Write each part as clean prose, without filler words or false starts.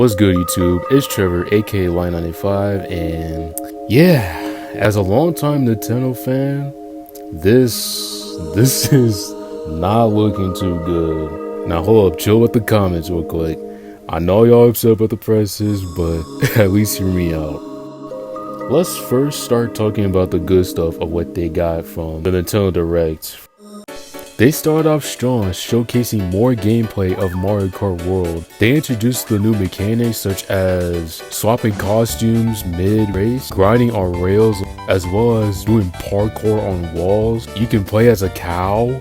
What's good, YouTube? It's Trevor, aka Line95, and yeah, as a longtime Nintendo fan, this is not looking too good. Now hold up, chill with the comments real quick. I know y'all upset about the prices, but at least hear me out. Let's first start talking about the good stuff of what they got from the Nintendo Direct. They started off strong, showcasing more gameplay of Mario Kart World. They introduced the new mechanics such as swapping costumes mid-race, grinding on rails, as well as doing parkour on walls. You can play as a cow.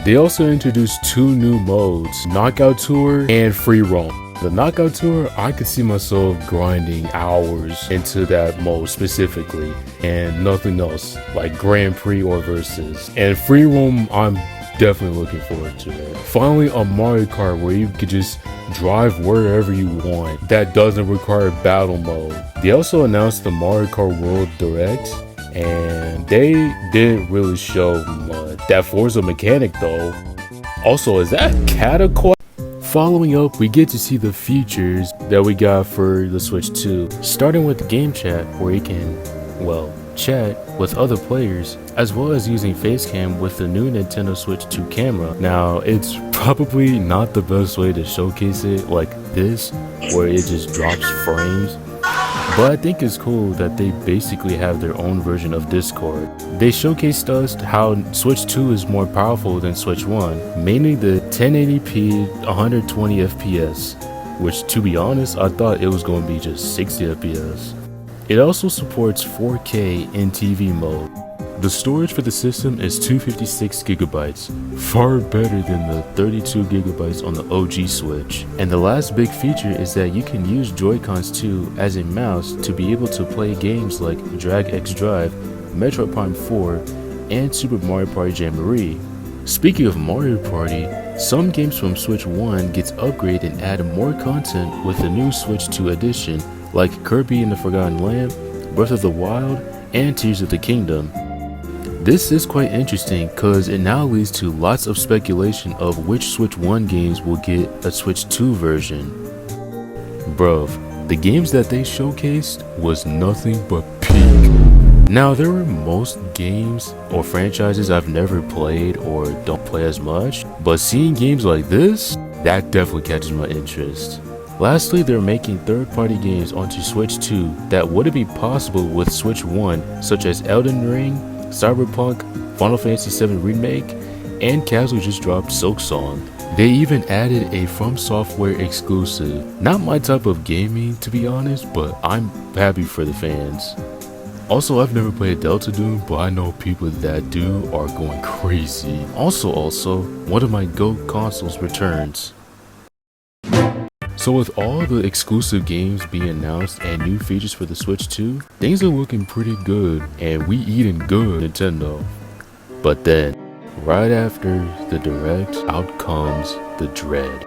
They also introduced two new modes, Knockout Tour and Free Roam. The Knockout Tour, I could see myself grinding hours into that mode specifically, and nothing else, like Grand Prix or Versus. And Free Roam, I'm definitely looking forward to it. Finally, a Mario Kart where you could just drive wherever you want. That doesn't require battle mode. They also announced the Mario Kart World Direct, and they didn't really show much. That Forza mechanic though. Also, is that Cataclysm? Following up, we get to see the features that we got for the Switch 2, starting with the game chat where you can, well, chat with other players, as well as using Facecam with the new Nintendo Switch 2 camera. Now, it's probably not the best way to showcase it like this, where it just drops frames, but I think it's cool that they basically have their own version of Discord. They showcased us how Switch 2 is more powerful than Switch 1, mainly the 1080p 120 FPS, which to be honest, I thought it was going to be just 60 FPS. It also supports 4K in TV mode. The storage for the system is 256 gigabytes, far better than the 32 gigabytes on the OG Switch. And the last big feature is that you can use Joy-Cons too as a mouse to be able to play games like Drag X Drive, Metroid Prime 4, and Super Mario Party Jamboree. Speaking of Mario Party, some games from Switch 1 gets upgraded and add more content with the new Switch 2 edition, like Kirby and the Forgotten Land, Breath of the Wild, and Tears of the Kingdom. This is quite interesting because it now leads to lots of speculation of which Switch 1 games will get a Switch 2 version. Bruv, the games that they showcased was nothing but peak. Now there were most games or franchises I've never played or don't play as much, but seeing games like this, that definitely catches my interest. Lastly, they're making third-party games onto Switch 2 that wouldn't be possible with Switch 1, such as Elden Ring, Cyberpunk, Final Fantasy VII Remake, and casually just dropped Silksong. They even added a From Software exclusive. Not my type of gaming to be honest, but I'm happy for the fans. Also, I've never played Delta Doom, but I know people that do are going crazy. Also, one of my GOAT consoles returns. So with all the exclusive games being announced and new features for the Switch 2, things are looking pretty good, and we eating good, Nintendo. But then, right after the Direct, out comes the dread.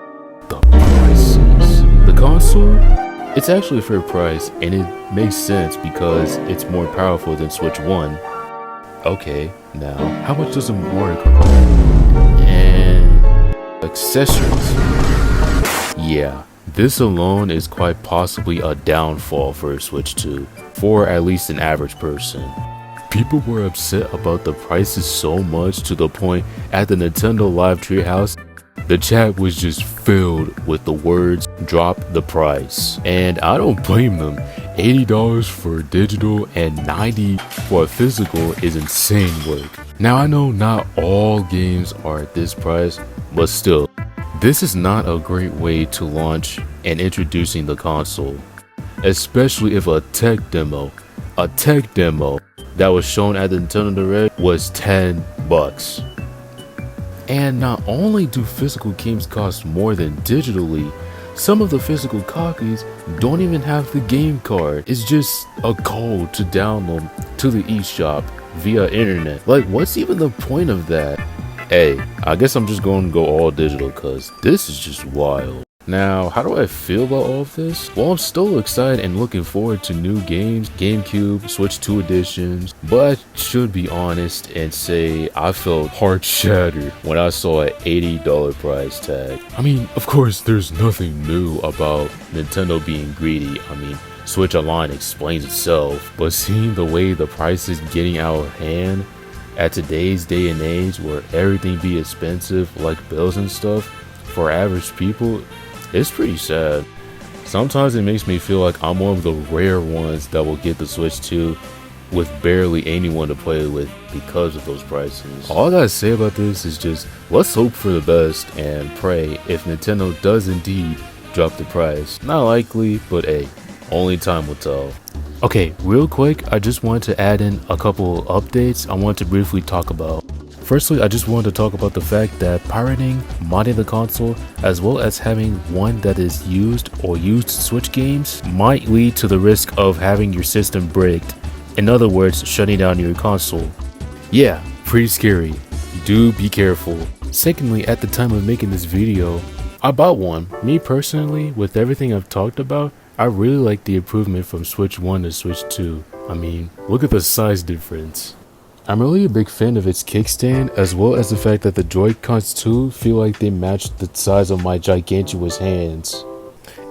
The prices. The console? It's actually a fair price, and it makes sense because it's more powerful than Switch 1. Okay, now, how much does a Mario Kart cost? And accessories. Yeah. This alone is quite possibly a downfall for Switch 2, for at least an average person. People were upset about the prices so much to the point at the Nintendo Live Treehouse, the chat was just filled with the words, "Drop the price." And I don't blame them. $80 for digital and $90 for a physical is insane work. Now I know not all games are at this price, but still. This is not a great way to launch and introducing the console, especially if a tech demo that was shown at the Nintendo Direct was $10. And not only do physical games cost more than digitally, some of the physical copies don't even have the game card. It's just a code to download to the eShop via internet. Like, what's even the point of that? Hey, I guess I'm just going to go all digital because this is just wild. Now, how do I feel about all of this? Well, I'm still excited and looking forward to new games, GameCube, Switch 2 editions, but I should be honest and say I felt heart shattered when I saw an $80 price tag. I mean, of course, there's nothing new about Nintendo being greedy. I mean, Switch Online explains itself, but seeing the way the price is getting out of hand at today's day and age where everything be expensive like bills and stuff, for average people, it's pretty sad. Sometimes it makes me feel like I'm one of the rare ones that will get the Switch 2 with barely anyone to play with because of those prices. All I gotta say about this is just let's hope for the best and pray if Nintendo does indeed drop the price. Not likely, but hey, only time will tell. Okay, real quick, I just wanted to add in a couple updates I want to briefly talk about. Firstly, I just wanted to talk about the fact that pirating, modding the console, as well as having one that is used or used Switch games might lead to the risk of having your system bricked. In other words, shutting down your console. Yeah, pretty scary. Do be careful. Secondly, at the time of making this video, I bought one. Me personally, with everything I've talked about, I really like the improvement from Switch 1 to Switch 2. I mean, look at the size difference. I'm really a big fan of its kickstand, as well as the fact that the Joy-Cons too feel like they match the size of my gigantuous hands.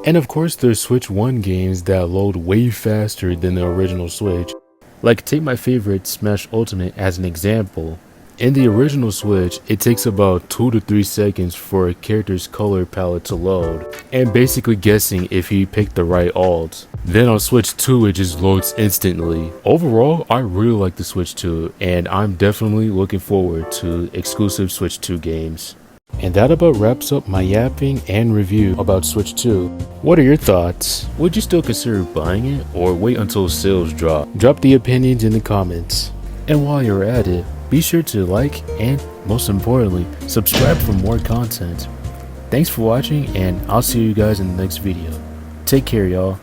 And of course there's Switch 1 games that load way faster than the original Switch. Like take my favorite Smash Ultimate as an example. In the original Switch, it takes about 2 to 3 seconds for a character's color palette to load, and basically guessing if he picked the right alt. Then on Switch 2 it just loads instantly. Overall, I really like the Switch 2, and I'm definitely looking forward to exclusive Switch 2 games. And that about wraps up my yapping and review about Switch 2. What are your thoughts? Would you still consider buying it, or wait until sales drop? Drop the opinions in the comments. And while you're at it, be sure to like and, most importantly, subscribe for more content. Thanks for watching, and I'll see you guys in the next video. Take care, y'all.